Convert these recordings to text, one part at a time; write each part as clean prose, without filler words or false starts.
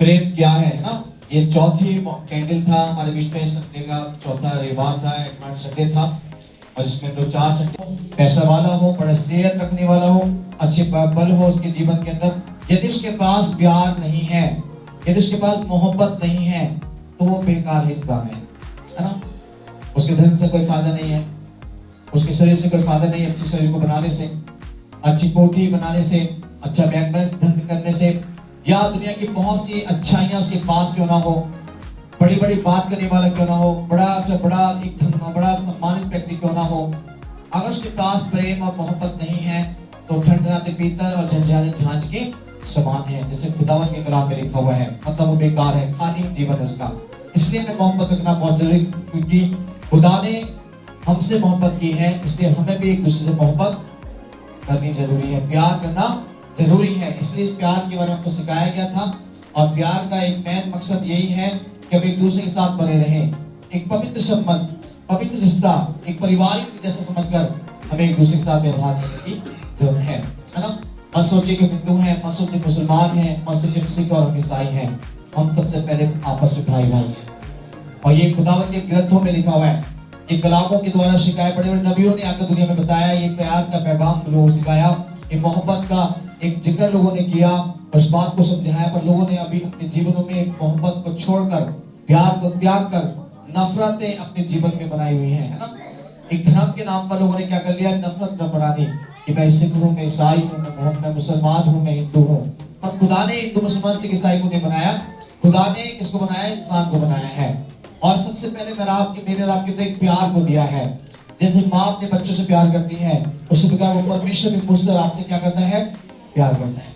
प्रेम क्या है ना। ये चौथी कैंडल था हमारे बीच में, संडे का चौथा रविवार था, एडवांस संडे था। और इसमें दो चार संडे, पैसा वाला हो, बड़ा सेहत रखने वाला हो, अच्छे बल हो उसके जीवन के अंदर, यदि उसके पास प्यार नहीं है, यदि उसके पास मोहब्बत नहीं है, तो वो बेकार इंसान है ना। उसके धन से कोई फायदा नहीं है, उसके शरीर से कोई फायदा नहीं है, अच्छे शरीर को बनाने से, अच्छी कोठी बनाने से, अच्छा बैंक बैलेंस धन करने से, या दुनिया की बहुत सी अच्छाइयां उसके पास क्यों ना हो, बड़ी बड़ी बात करने वाला क्यों ना हो, बड़ा से बड़ा एक बड़ा सम्मानित व्यक्ति क्यों ना हो, अगर उसके पास प्रेम और मोहब्बत नहीं है तो ठंडराते पीतल और झंझाने झांझ के समान है, जैसे खुदावन के कलाम में लिखा हुआ है। मतलब वो बेकार है, खाली जीवन है उसका। इसलिए हमें मोहब्बत रखना बहुत जरूरी, क्योंकि खुदा ने हमसे मोहब्बत की है, इसलिए हमें भी एक दूसरे से मोहब्बत करनी जरूरी है, प्यार करना जरूरी है। इसलिए प्यार के बारे में आपको सिखाया गया था। और प्यार का एक मेन मकसद यही है कि हम एक दूसरे के साथ बने रहें, एक पवित्र संबंध, पवित्र रिश्ता, एक पारिवारिक जैसा समझकर हमें एक दूसरे के साथ व्यवहार करने की जरूरत है ना। मत सोचिए कि हिंदू हैं, मत सोचिए मुसलमान हैं, मत सोचिए सिख और हम ईसाई हैं। हम सबसे पहले आपस में भाई भाई हैं। और ये खुदावंद के ग्रंथों में लिखा हुआ है, ये कलामों के द्वारा सिखाए, बड़े बड़े नबियों ने आकर दुनिया में बताया, ये प्यार का पैगाम लोगों को सिखाया, ये मोहब्बत का एक जिक्र लोगों ने किया, उस बात को समझाया। पर लोगों ने अभी अपने जीवनों में मोहब्बत को छोड़कर, प्यार को त्याग कर, नफरतें अपने जीवन में बनाई हुई है ना। एक धर्म के नाम पर लोगों ने क्या कर लिया, नफरत न बढ़ानी, कि मैं सिख हूँ, मैं ईसाई हूँ, मैं मुसलमान हूँ, मैं हिंदू हूँ। पर खुदा ने हिंदू मुसलमान सिख ईसाई को नहीं बनाया, खुदा ने किसको बनाया, इंसान को बनाया है। और सबसे पहले मेरे आपके तो एक प्यार को दिया है। जैसे माँ अपने बच्चों से प्यार करती है, उसी प्रकार वो परमेश्वर भी मुझसे आपसे क्या करता है, प्यार करता है।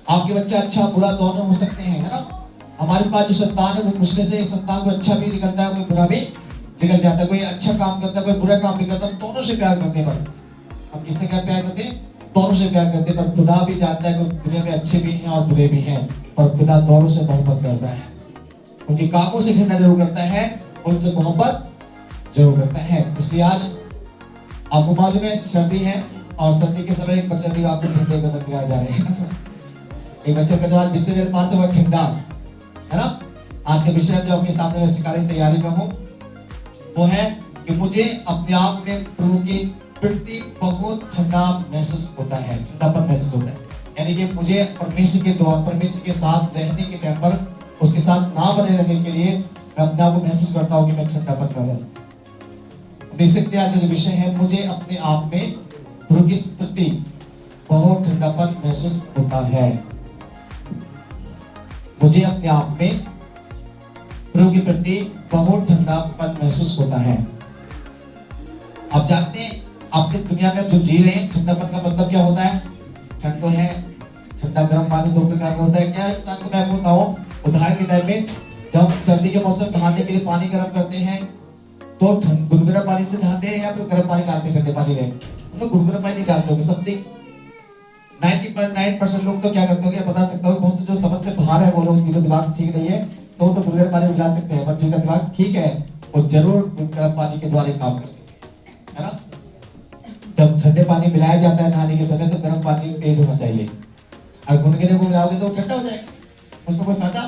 आपके बच्चे अच्छा बुरा दोनों हो सकते हैं, है ना। हमारे पास जो संतान है, वो उसमें से संतान को अच्छा भी निकलता है, कोई बुरा भी निकल जाता है, कोई अच्छा काम करता है, कोई बुरा काम भी करता है। दोनों से प्यार करते हैं। हम किससे क्या प्यार करते हैं, दोनों से प्यार करते हैं। पर खुदा भी जानता है कि दुनिया में अच्छे भी हैं और बुरे भी हैं, और खुदा दोनों से मोहब्बत करता है। उनके कामों से घृणा जरूर करता है, उनसे मोहब्बत जरूर करता है। इसलिए आज आपको मालूम है सर्दी है, और सर्दी के समय एक बच्चा आपको ठंडे में सिखाया जा रहे हैं। एक बच्चे का जवाब विषय मेरे पास है, वो ठंडा है ना। आज का विषय जो आपके सामने मैं सिखाने की तैयारी में हूँ, वो है कि मुझे अपने आप में प्रभु की प्रति बहुत ठंडा महसूस होता है, ठंडापन महसूस होता है। यानी कि मुझे परमेश्वर के द्वारा, परमेश्वर के साथ रहने के टाइम पर उसके साथ ना बने रहने के लिए मैं अपने आप को महसूस करता हूँ कि मैं ठंडापन कर रहा हूँ। देख सकते हैं आज का जो विषय है, मुझे अपने आप में प्रभु की प्रति बहुत ठंडापन महसूस होता है। मुझे अपने आप में प्रभु के प्रति बहुत ठंडापन महसूस होता है। आप जानते हैं अपनी दुनिया में जो जी रहे हैं, ठंडापन का मतलब क्या होता है। ठंड तो है, ठंडा गर्म पानी दो प्रकार का होता है। क्या इंसान को मैं बताऊं, उदाहरण के टाइम में जब सर्दी के मौसम नहाने के लिए पानी गर्म करते हैं, तो गुनगुना पानी से नहाते हैं या फिर गर्म पानी डालते हैं ठंडे पानी में। हम लोग गुनगुना पानी नहीं डालते होंगे, समथिंग 99% लोग तो क्या करते होंगे, बता सकता हूँ। बहुत से जो समझ से बाहर है वो लोग, जिनका दिमाग ठीक नहीं है, तो गुनगुना पानी में मिला सकते हैं। पर जिनका दिमाग ठीक है वो जरूर गुनगुना पानी के द्वारा काम करते हैं, है ना। जब ठंडे पानी मिलाया जाता है नहाने के समय, तो गर्म पानी तेज होना चाहिए, और गुनगुने को मिलाओगे तो ठंडा हो जाएगा, उसमें कोई फायदा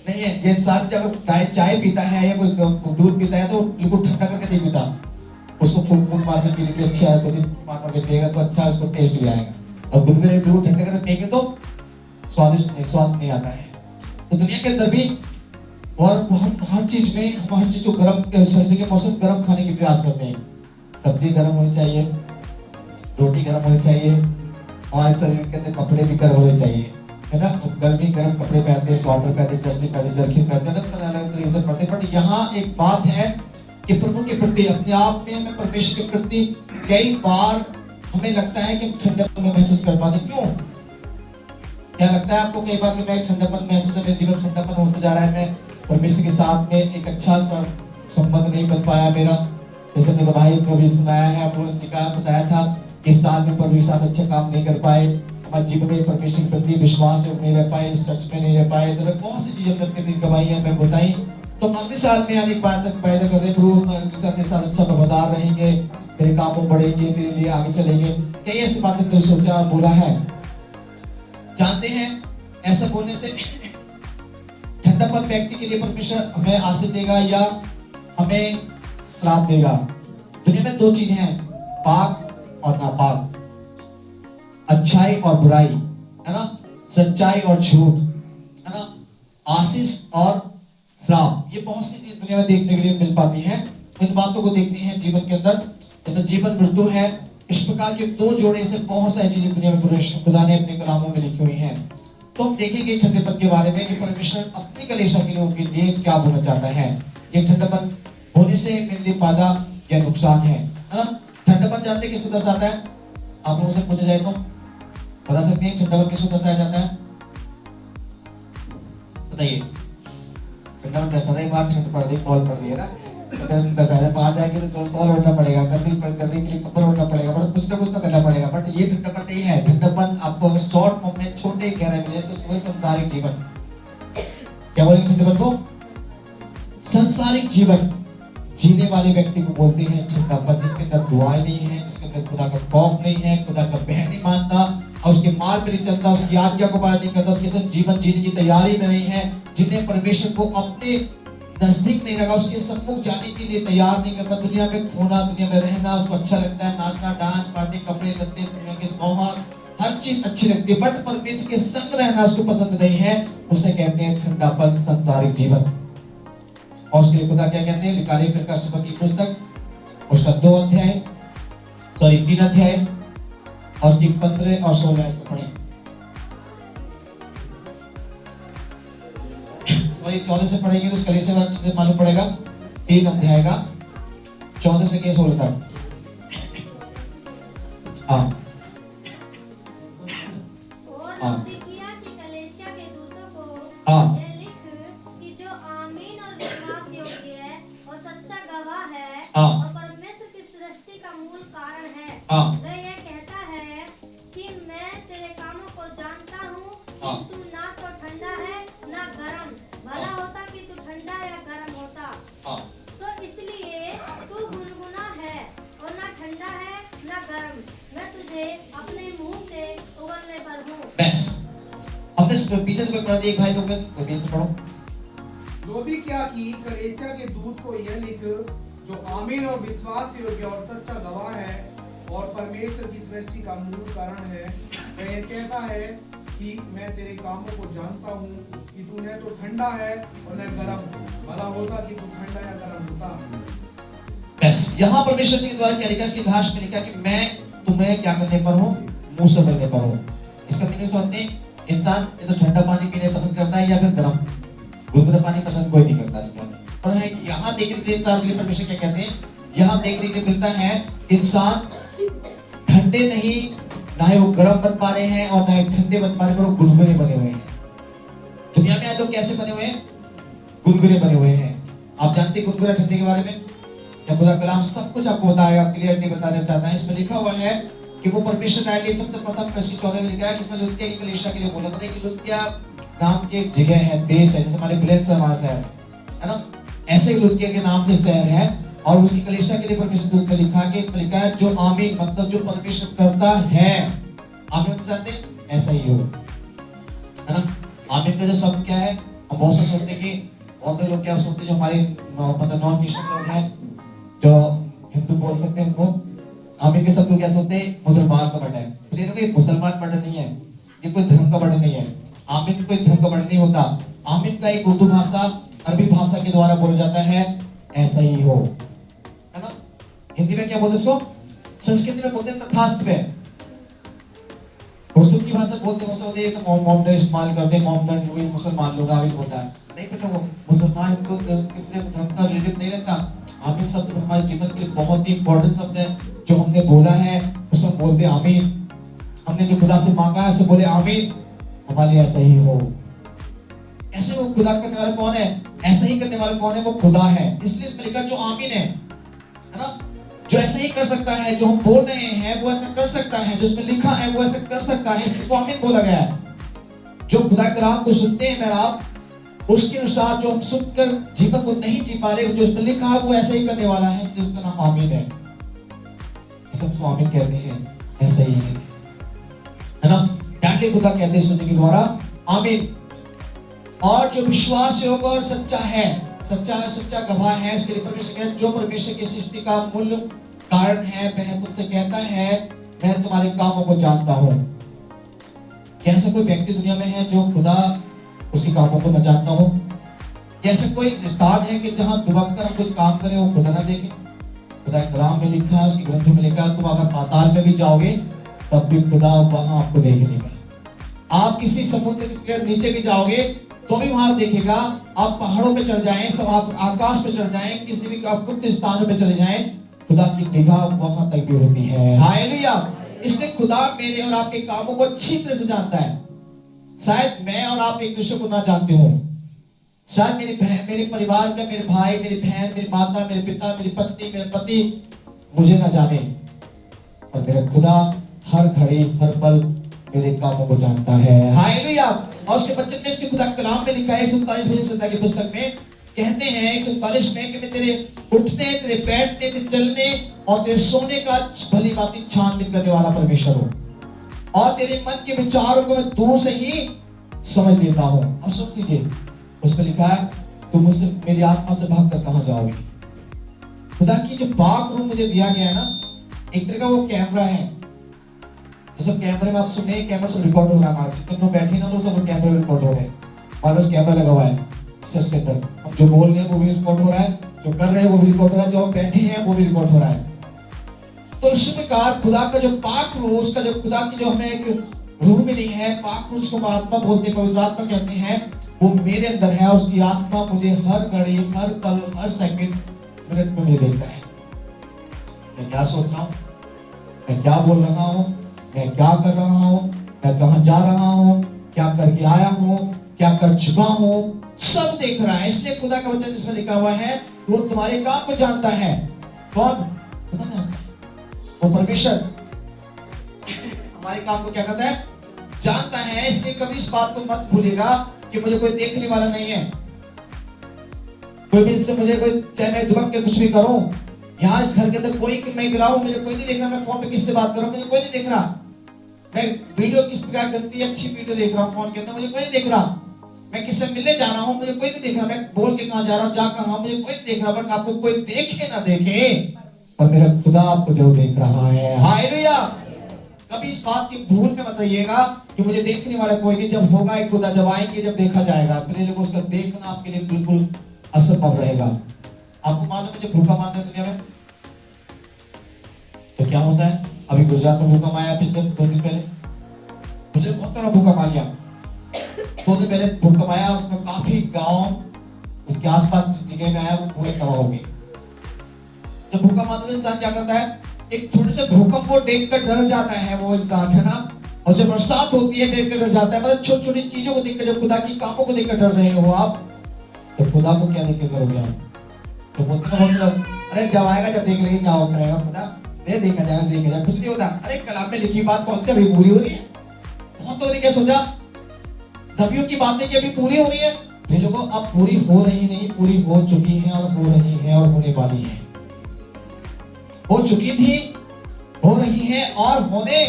नहीं है। ये इंसान जब चाय पीता है या कोई दूध पीता है, तो बिल्कुल ठंडा करके नहीं पीता, उसको फूंक मार के पीने की अच्छी आदत होती, मार के पिएगा तो अच्छा उसको टेस्ट भी आएगा। और गुनगुने बिल्कुल ठंडा करके पिएंगे तो स्वाद नहीं आता है। तो दुनिया के अंदर भी, और हम हर चीज में, हम हर चीज को गर्म, सर्दी के मौसम गर्म खाने की प्रयास करते हैं। सब्जी गर्म होनी चाहिए, रोटी गर्म होनी चाहिए, हमारे शरीर के अंदर कपड़े भी गर्म होने चाहिए, है ना। गर्मी गर्म कपड़े पहनते, स्वेटर पहनते, जर्सी पहनते, जर्किन पहनते, अलग तरीके से पढ़ते। बट यहाँ एक बात है कि प्रभु के प्रति, अपने आप में हमें परमेश्वर के प्रति कई बार हमें लगता है कि हम ठंडापन में महसूस कर पाते। क्यों, क्या लगता है आपको कई बार कि मैं ठंडापन महसूस है, मेरे जीवन ठंडापन होता जा रहा है, मैं परमेश्वर के साथ में एक अच्छा सा संबंध नहीं बन पाया मेरा। जैसे मेरे भाई को भी सुनाया है, आप लोगों ने सिखाया, बताया था, इस साल में परमेश्वर साथ अच्छा काम नहीं कर पाए, हमारे जीवन में परमेश्वर के प्रति विश्वास नहीं रह पाए, चर्च में नहीं रह पाए, तो बहुत सी चीजें अपने गवाही है मैं बताई। तो अगले साल में यानी पैदा कर रहे प्रभु के साथ अच्छा वफादार रहेंगे, तेरे कामों बढ़ेंगे, तेरे लिए आगे चलेंगे, कई ऐसी बातें तो सोचा और बोला है। जानते हैं ऐसा बोलने से ठंडापन व्यक्ति के लिए परमेश्वर हमें आशीष देगा या हमें श्राप देगा। दुनिया में दो चीजें हैं, पाक और नापाक, अच्छाई और बुराई, है ना, सच्चाई और झूठ, है ना, आशीष और श्राप। ये बहुत सी चीज दुनिया में देखने के लिए मिल पाती हैं। इन बातों को देखते हैं जीवन के अंदर, जब जीवन मृत्यु है, इस प्रकार के दो जोड़े से बहुत सारी चीजें दुनिया में परमेश्वर खुदा ने अपने कलामों में लिखी हुई हैं। तो हम देखेंगे ठंडेपन के बारे में कि परमेश्वर अपनी कलीसिया के लोगों के लिए क्या बोलना चाहता है। ये ठंडापन होने से मेरे लिए फायदा या नुकसान है ना। ठंडापन जानते किसको दर्शाता है? आप लोगों से पूछा जाए तो बता सकते हैं ठंडापन किसको दर्शाया जाता है? बताइए। ठंडापन दर्शाता है बाहर ठंड पड़ रही, कॉल पड़ रही है ना, दर्शाता है बाहर जाएंगे तो कॉल ओढ़ना पड़ेगा, गर्मी के लिए कपड़ा ओढ़ना पड़ेगा, बट कुछ ना कुछ तो करना पड़ेगा। बट ये ठंडापन नहीं है। ठंडापन आपको अगर शॉर्ट फॉर्म में छोटे गहराई मिले तो वही संसारिक जीवन। क्या बोलेंगे ठंडापन को? संसारिक जीवन जीने वाले व्यक्ति को बोलते हैं ठंडापन, जिसके अंदर दुआएं नहीं है, जिसके अंदर खुदा का खौफ नहीं है, खुदा का भय नहीं मानता और उसके मार्ग पे नहीं चलता, उसकी आज्ञा को पालन नहीं करता, उसके साथ जीवन जीने की तैयारी में नहीं है, जिन्हें परमेश्वर को अपने नजदीक नहीं लगा, उसके सम्मुख जाने के लिए तैयार नहीं करता। दुनिया में खोना, दुनिया में रहना उसको अच्छा लगता है, नाचना, डांस, पार्टी, कपड़े लत्ते, दुनिया के सौगात, हर चीज अच्छी लगती है, बट परमेश्वर के संग रहना उसको पसंद नहीं है। उसे कहते हैं ठंडापन, संसारिक जीवन। और उसके लिए खुदा क्या कहते हैं? निकालिए प्रकाश की पुस्तक, उसका 3 अध्याय और उसकी 15 और 16 को पढ़ें। 14 से पढ़ेंगे तो उसका कलीसिया अच्छे से मालूम पड़ेगा। 3 अध्याय का 14 से 16 तक। हाँ, लौदीकिया की कलीसिया के दूतों को हाँ, यह लिख कि जो आमीन और विश्वास योग्य है और सच्चा गवाह है हाँ, और परमेश्वर की सृष्टि का मूल कारण है, हाँ, वह यह कहता है कि मैं तेरे कामों को जानता हूँ हाँ, कि तू ना तो ठंडा है ना गर्म। भला होता कि तू ठंडा या गर्म होता। हाँ। तो इसलिए तू गुनगुना है और ना ठंडा है ना गर्म। मैं तुझे अपने मुंह से उगलने पर हूँ। बस हमने पीछे से कोई पढ़ा दिया, एक भाई को पीछे से पढ़ो। लौदीकिया की कलीसिया के दूत को यह लिख जो आमीन और विश्वास योग्य और सच्चा गवाह है और परमेश्वर की सृष्टि का मूल कारण है, वह यह कहता है कि मैं तेरे कामों को जानता हूँ कि तू न तो ठंडा है और न गर्म। भला होता कि तू ठंडा या गर्म होता। बस यहाँ परमेश्वर के द्वारा क्या लिखा? इसकी लास्ट में लिखा कि मैं तुम्हें क्या करने पर हूँ? मुंह से भरने पर हूँ। इसका मीनिंग समझते हैं? इंसान ये तो ठंडा पानी पीने पसंद करता है या फिर गर्म? गुनगुना पानी पसंद कोई नहीं करता है। पर है यहाँ देखने के लिए इंसान के लिए परमेश्वर क्या कहते हैं? यहाँ देखने के लिए मिलता है इंसान ठंडे नहीं, ना ही वो गर्म बन पा रहे हैं और ना ही ठंडे बन पा रहे हैं, वो गुनगुने बने हुए हैं। दुनिया में आज लोग कैसे बने हुए हैं? गुनगुने बने हुए हैं। आप जानते हैं गुनगुना ठंडे के बारे में? या खुदा कलाम सब कुछ आपको बताएगा, क्लियरली बताना चाहता है। इसमें लिखा हुआ है कि वो परमेश्वर डायरेक्टली सबसे प्रथम प्रश्न 14 में लिखा है कि इसमें लुदिया की कलीसिया के लिए बोला। पता है कि लुदिया नाम की एक जगह है, देश है, जैसे हमारे ब्लेंस हमारा शहर है ना, ऐसे लुदिया के नाम से शहर है और उसकी कलीसिया के लिए परमेश्वर दूत में लिखा कि इसमें लिखा है जो आमीन, मतलब जो परमेश्वर करता है। आमीन तो जानते हैं ऐसा ही हो, है ना। आमीन का जो शब्द क्या है? हम बहुत से सुनते कि बहुत लोग क्या सुनते जो हमारे मतलब नॉन क्रिश्चियन लोग हैं जो हिंदू बोल सकते हैं उनको आमीन के शब्द को क्या सुनते हैं? मुसलमान का वर्ड है। तो ये कोई मुसलमान वर्ड नहीं है, ये कोई धर्म का वर्ड नहीं है। आमीन कोई धर्म का वर्ड नहीं होता। आमीन का एक उर्दू भाषा, अरबी भाषा के द्वारा बोला जाता है ऐसा ही हो, है ना। हिंदी में क्या बोलते इसको? संस्कृत में बोलते हैं तथास्तु है। उर्दू की भाषा बोलते हैं तो मोहम्मद इस्तेमाल करते हैं, मोहम्मद कोई मुसलमान लोग आमीन बोलता है नहीं। बेटा वो मुसलमान को किसी धर्म का रिलेटिव नहीं रहता। आमीन शब्द हमारे जीवन के लिए बहुत ही इंपॉर्टेंट शब्द है। जो हमने बोला है उसमें बोलते आमीन। हमने जो खुदा से मांगा है उसे बोले आमीन, हमारे ऐसा ही हो। ऐसे वो खुदा करने वाला कौन है? ऐसा ही करने वाला कौन है? वो खुदा है। इसलिए इसमें लिखा जो आमीन है ना, जो ऐसा ही कर सकता है, जो हम बोल रहे हैं वो ऐसा कर सकता है, जो उसमें लिखा है वो ऐसा कर सकता है, इसको आमीन बोला गया है। जो खुदा के कलाम को सुनते हैं मेरा आप, उसके अनुसार जो हम सुनकर जीवन को नहीं जी पा रहे, जो उसमें लिखा है वो ऐसा ही करने वाला है, इसलिए उसका नाम आमीन है। इसलिए उसको आमीन कहते हैं, ऐसा ही है ना। डांडले खुदा कहते हैं इस वचन के द्वारा आमीन। और जो विश्वास योग्य और सच्चा है, सच्चा गवाह है, इसके लिए परमेश्वर कहता है, जो परमेश्वर की सृष्टि का मूल कारण है, वह तुमसे कहता है मैं तुम्हारे कामों को जानता हूं। क्या ऐसा कोई व्यक्ति दुनिया में है जो खुदा उसके कामों को न जानता हो? ऐसा कोई स्थान है कि जहां दुबक कर हम कुछ काम करें वो खुदा ना देखे? खुदा कलाम में लिखा है, उसकी ग्रंथों में लिखा है, तुम अगर पाताल में भी जाओगे तब भी खुदा वहां आपको देख लेगा। आप किसी समुद्र के नीचे भी जाओगे तो भी वहां देखेगा। आप पहाड़ों पे चढ़ जाएं, सब आप आकाश पे चढ़ जाएं, किसी भी आप गुप्त स्थानों पे चले जाएं, खुदा की निगाह वहां तक भी होती है। हालेलुया। इसलिए खुदा मेरे और आपके कामों को अच्छी तरह से जानता है। शायद मैं और आप एक दूसरे को ना जानते हो, शायद मेरी बहन, मेरे परिवार का, मेरे भाई, मेरी बहन, मेरी माता, मेरे पिता, मेरी पत्नी, मेरे पति मुझे ना जाने, और मेरा खुदा हर घड़ी हर पल मेरे कामों को जानता है। हालेलुया। और उसके वचन में, इसके खुदा कलाम में लिखा है 139 की पुस्तक में कहते हैं 139 में कि मैं तेरे उठने, तेरे बैठने, तेरे चलने और तेरे सोने का भली भांति छानबीन करने वाला परमेश्वर हूं, और तेरे मन के विचारों को मैं दूर से ही समझ लेता हूं। अब सुन लीजिए, उसमें लिखा है तुम मुझसे, मेरी आत्मा से भागकर कहां जाओगे। खुदा की जो पाक रूम मुझे दिया गया है ना, एक तरह का वो कैमरा है। जैसे कैमरे में आप सुने, कैमरा से रिकॉर्ड हो रहा है, हमारे जितने लोग बैठे ना लोग सब कैमरे में रिकॉर्ड हो रहे हैं, हमारे पास कैमरा लगा हुआ है चर्च के अंदर। हम जो बोल रहे हैं वो भी रिकॉर्ड हो रहा है, जो कर रहे हैं वो भी रिकॉर्ड हो रहा है, जो हम बैठे हैं वो भी रिकॉर्ड हो रहा है। तो इस प्रकार खुदा का जो पाक रूह, उसका जो खुदा की जो हमें एक रूह मिली है, पाक रूह को आत्मा बोलते हैं, पवित्र आत्मा कहते हैं, वो मेरे अंदर है। उसकी आत्मा मुझे हर घड़ी, हर पल, हर सेकंड, मिनट में मुझे देखता है मैं क्या सोच रहा हूँ, मैं क्या बोल रहा हूँ, मैं क्या कर रहा हूँ, मैं कहां जा रहा हूँ, क्या करके आया हूँ, क्या कर चुका हूँ, सब देख रहा है। इसलिए खुदा का वचन इसमें लिखा हुआ है वो तुम्हारे काम को जानता है। कौन? खुदा जानता है, वो परमेश्वर हमारे काम को क्या करता है? जानता है। इसलिए कभी इस बात को मत भूलिएगा कि मुझे कोई देखने वाला नहीं है। कोई भी इससे मुझे कोई, चाहे मैं दुबक के कुछ भी करूं, यहाँ इस घर के अंदर कोई, मैं गिराऊं, मुझे कोई नहीं देख रहा। मैं फोन पे किससे बात कर रहा हूं, मुझे कोई नहीं देख रहा। मैं वीडियो किस प्रकार गंदी अच्छी वीडियो देख रहा हूं फोन के अंदर, मुझे कोई नहीं देख रहा। मैं किससे मिलने जा रहा हूं, मुझे कोई नहीं देख रहा। मैं बोल के कहां जा रहा हूं, जा कर रहा हूं, मुझे कोई नहीं देख रहा। बट आपको कोई देखे ना देखे, पर मेरा खुदा आपको जरूर देख रहा है। हालेलुया। कभी इस बात की भूल में मत रहिएगा कि मुझे देखने वाला कोई नहीं। जब होगा एक खुदा, जब आएंगे, जब देखा जाएगा, अपने लिए उसका देखना आपके लिए बिल्कुल असंभव रहेगा। आपको मालूम है जब भूकंप आता है दुनिया में तो क्या होता है? अभी गुजरात में भूकंप आया पिछले 2 दिन पहले, मुझे बहुत बड़ा भूकंप आ गया। 2 दिन पहले भूकंप आया, उसमें काफी गांव उसके आसपास जिस जगह में आया वो पूरे तबाह हो गए। जब भूकंप आता है इंसान क्या करता है? एक थोड़े से भूकंप को देखकर डर जाता है वो इंसान, है ना। और जब बरसात होती है देखकर डर जाता है। मतलब छोटी छोटी चीजों को देखकर, जब खुदा की कामों को देखकर डर रहे हो आप, तो खुदा को क्या देखकर करोगे आप? तो बोलते हैं अरे जब आएगा जब देख लेंगे क्या होता है, खुदा दे देखा जाएगा, देखा जाएगा, कुछ नहीं होता। अरे कलाम में लिखी बात कौन सी अभी पूरी हो रही है? बहुत हो रही, क्या सोचा? नबियों की बातें की अभी पूरी हो रही है? ये लोगों अब पूरी हो रही नहीं, पूरी हो चुकी है और हो रही है और होने वाली है। हो चुकी थी, हो रही है और होने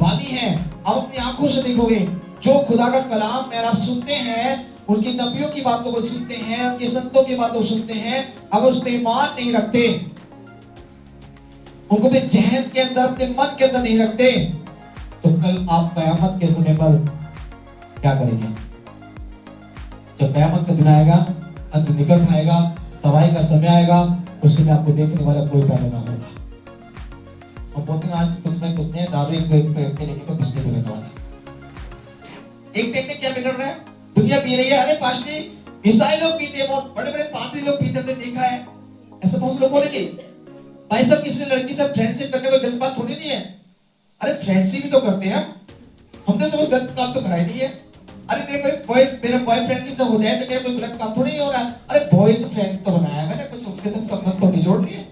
वाली है। अब अपनी आंखों से देखोगे, जो खुदा का कलाम में आप सुनते हैं, उनकी नबियों की बातों को सुनते हैं, उनके संतों की बातों को सुनते हैं, अगर उस पर ईमान नहीं रखते, उनको अपने जहन के अंदर, अपने मन के अंदर नहीं रखते, तो कल आप कयामत के समय पर क्या करेंगे? जब कयामत का दिन आएगा, अंत निकट आएगा, तबाही का समय आएगा, उस समय आपको देखने वाला कोई पैदा ना होगा। और बोलते हैं आज कुछ में कुछ नहीं, दारू एक पे लेके तो कुछ नहीं बिगड़ने वाला। एक टाइम में क्या बिगड़ रहा है? दुनिया पी रही है। अरे पास्टर, ईसाई लोग पीते हैं, बहुत बड़े बड़े पादरी लोग पीते, हमने देखा है। ऐसे बहुत लोग बोलेंगे भाई सब किसी लड़की से फ्रेंडशिप करने कोई गलत बात थोड़ी नहीं है। अरे फ्रेंडशिप भी तो करते हैं, हमने सब गलत काम तो करा ही नहीं है। अरे मेरा बॉयफ्रेंड की सब हो जाए तो मेरा कोई गलत काम थोड़ी नहीं हो रहा। अरे बॉय तो फ्रेंड तो बनाया मैंने, कुछ उसके साथ संबंध तो नहीं जोड़ लिए।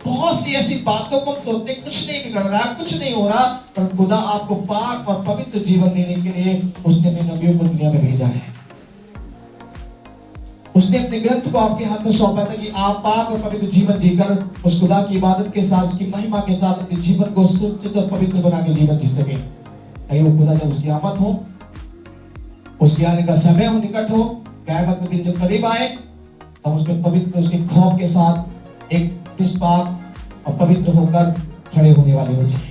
बहुत सी ऐसी बातों को हम सोचते कुछ नहीं बिगड़ रहा, कुछ नहीं हो रहा, पर खुदा आपको पाक और पवित्र जीवन देने के लिए उसने अपने नबियों को दुनिया में भेजा है। उसने अपने ग्रंथ को आपके हाथ में सौंपा था कि आप पाक और पवित्र जीवन जीकर उस खुदा की इबादत के साथ, उसकी महिमा के साथ अपने जीवन को सुचित और पवित्र बना के जीवन जी सके, ताकि वो खुदा जब उसकी आमद हो उसके आने का समय हो, निकट हो, क़यामत का दिन जब करीब आए, हम उसमें पवित्र, उसके खौफ के साथ एक निष्पाप और पवित्र होकर खड़े होने वाले हो जाए।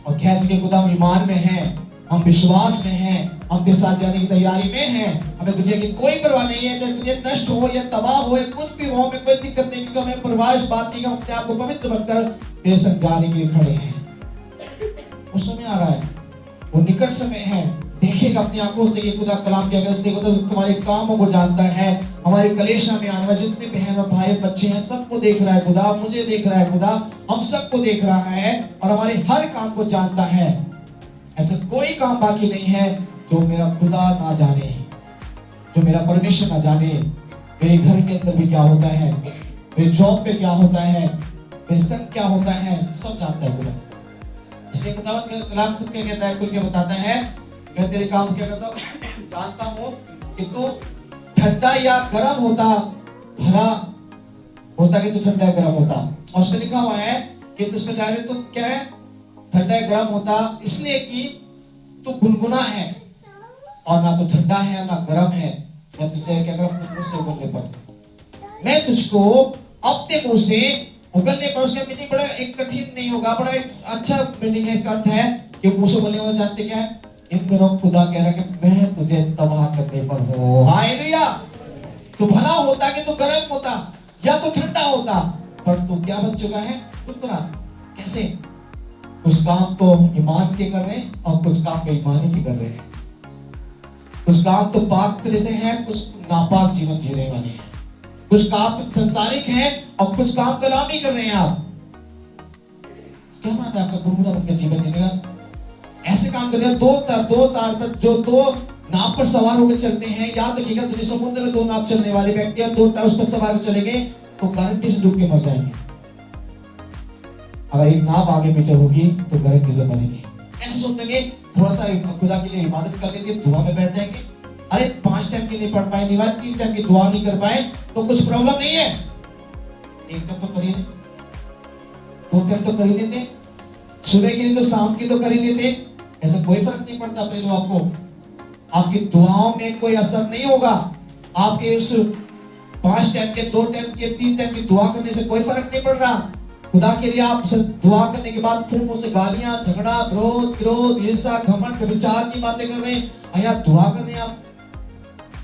और कैसे कि खुदा हम ईमान में हैं, हम विश्वास में हैं, हम तेरे साथ जाने की तैयारी में हैं, हमें दुनिया की कोई परवाह नहीं है, चाहे दुनिया नष्ट हो या तबाह हो या कुछ भी हो, हमें कोई दिक्कत नहीं, क्योंकि हमें परवाह इस बात की कि हम अपने आप को पवित्र बनकर तेरे संग जाने के लिए खड़े हैं। वो समय आ रहा है, वो निकट समय है, देखेगा अपनी आंखों से कि खुदा कलाम क्या कहता है, देखो तो तुम्हारे कामों को जानता है, हमारे कलेशा में आने वाले जितने बहन और भाई बच्चे हैं सबको देख रहा है खुदा, मुझे देख रहा है खुदा, हम सबको देख रहा है और हमारे हर काम को जानता है। ऐसा कोई काम बाकी नहीं है जो मेरा खुदा ना जाने, जो मेरा परमेश्वर ना जाने। मेरे घर के अंदर भी क्या होता है, मेरे जॉब पे क्या होता है, मेरे संग क्या होता है, सब जानता है खुदा। इसलिए खुदा कलाम खुद क्या कहता है, खुल के बताता है, मैं तेरे काम क्या करता हूँ, जानता हूँ कि तू ठंडा या गर्म होता, भला होता कि तू ठंडा या गर्म होता। और उसमें लिखा हुआ है कि उसमें डायरेक्ट तू क्या है, ठंडा या गर्म होता इसलिए कि तू गुनगुना है और ना तो ठंडा है ना गर्म है। मैं तुझसे क्या करूं, मुझसे उगलने पर, मैं तुझको अपने मुंह से उगलने पर। उसका मीनिंग बड़ा एक कठिन नहीं होगा, बड़ा एक अच्छा मीनिंग है। इसका अर्थ है कि मुंह से उगलने वाला जानते क्या है, इन दिनों खुदा कह रहा है कि मैं तुझे तबाह करने पर हूं। हालेलुया। तू भला होता कि तू गर्म होता या तो ठंडा होता, पर तू क्या बन चुका है, गुनगुना। कैसे? कुछ काम तो ईमान के कर रहे हैं और कुछ काम बेईमानी के कर रहे हैं। कुछ काम तो पाक तरह से है, कुछ नापाक जीवन जीने वाले हैं। कुछ काम तो संसारिक हैं और कुछ काम कलामी कर रहे हैं। आप क्या मानते हैं आपका गुनगुना बनकर जीवन जीनेगा? ऐसे काम कर रहे हैं, दो तार पर जो दो नाव पर सवार होकर चलते हैं। याद रखिएगा, दुनिया समुद्र में दो नाव चलने वाले व्यक्ति अब दो उस पर सवार चलेंगे तो गारंटी से डूब के मर जाएंगे। अगर एक नाव आगे पीछे होगी तो गारंटी से मरेंगे। ऐसे सोचेंगे थोड़ा सा खुदा के लिए इबादत कर लेंगे, दुआ में बैठ जाएंगे। अरे 5 टाइम के लिए पढ़ पाए नहीं, 3 टाइम की दुआ नहीं कर पाए तो कुछ प्रॉब्लम नहीं है। 1 टाइम तो कर ही लेते, 2 टाइम तो कर ही लेते, सुबह के लिए तो शाम की तो कर ही लेते। ऐसा कोई फर्क नहीं पड़ता अपने लोग, आपको आपकी दुआओं में कोई असर नहीं होगा। आपके उस 5 टाइम के 2 टाइम के 3 टाइम की दुआ करने से कोई फर्क नहीं पड़ रहा। खुदा के लिए आप दुआ करने के बाद फिर मुझसे गालियां, झगड़ा, क्रोध, ईर्ष्या, घमंड, व्यभिचार की बातें कर रहे हैं। यहाँ दुआ कर रहे हैं आप,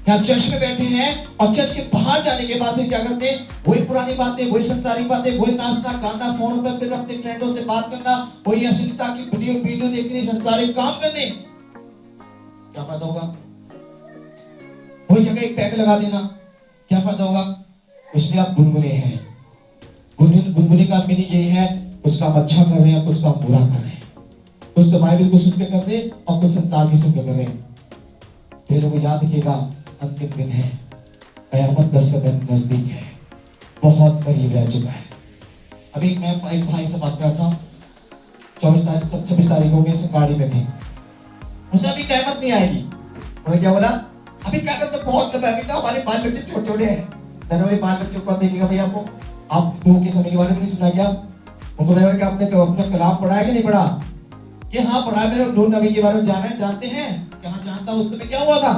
यहाँ चर्च में बैठे हैं और चर्च के बाहर जाने के बाद फिर क्या करते हैं, वही पुरानी बातें, वही संसारिक बातें, वही नाचना गाना, फोन पर फिर अपने फ्रेंडों से बात करना, वही अश्लीलता की वीडियो देखनी, संसारिक काम करने। क्या फायदा होगा? वही जगह एक पैक लगा देना, क्या फायदा होगा? इसलिए आप गुनगुने हैं। गुनगुने का मीनिंग ये है, कुछ काम अच्छा कर रहे हैं, कुछ काम बुरा कर रहे हैं। कुछ तो बाइबल को सुन के कर रहे हैं और कुछ संसार की सुन के कर रहे हैं। फिर लोगों याद रखिएगा, अंतिम दिन है, कयामत का समय नजदीक है, बहुत करीब रह चुका है। अभी मैं एक भाई से बात कर रहा था, 26 तारीख को मेरे गाड़ी में थे। मुझे अभी कयामत नहीं आएगी। उन्होंने क्या बोला, अभी क्या करते, बहुत कम है, हमारे बाल बच्चे छोटे छोटे हैं। मैंने भाई बाल बच्चों को देखेगा भाई, आपको आप लोगों के समय के बारे में नहीं सुना क्या? उनको मैंने कहा आपने अपना कलाम पढ़ा है कि नहीं पढ़ा? कि हाँ पढ़ा, मेरे नूह नबी के बारे में जाना है, जानते हैं? कहाँ जानता हूँ। उस समय क्या हुआ था,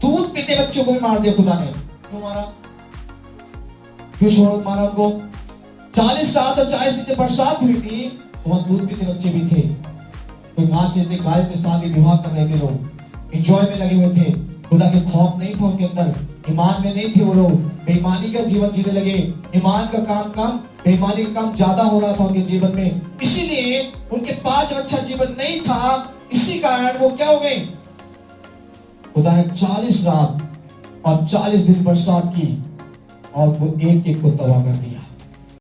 दूध पीते बच्चों को भी मार दिया खुदा ने। क्यों मारा? क्यों छोड़ मारा उनको? 40 रात और 40 दिन बरसात हुई थी, वहां दूध पीते बच्चे भी थे। कोई नाच रहे थे, गा रहे थे, शादी विवाह कर रहे थे, लोग एंजॉय में लगे हुए थे। खुदा के खौफ नहीं था उनके अंदर, ईमान में नहीं थे वो लोग, बेईमानी का जीवन जीने लगे। ईमान का काम कम, बेईमानी का काम ज्यादा हो रहा था उनके जीवन में, इसीलिए उनके पास अच्छा जीवन नहीं था। इसी कारण वो क्या हो गए, खुदा ने 40 रात और 40 दिन बरसात की और वो एक एक को तबाह कर दिया।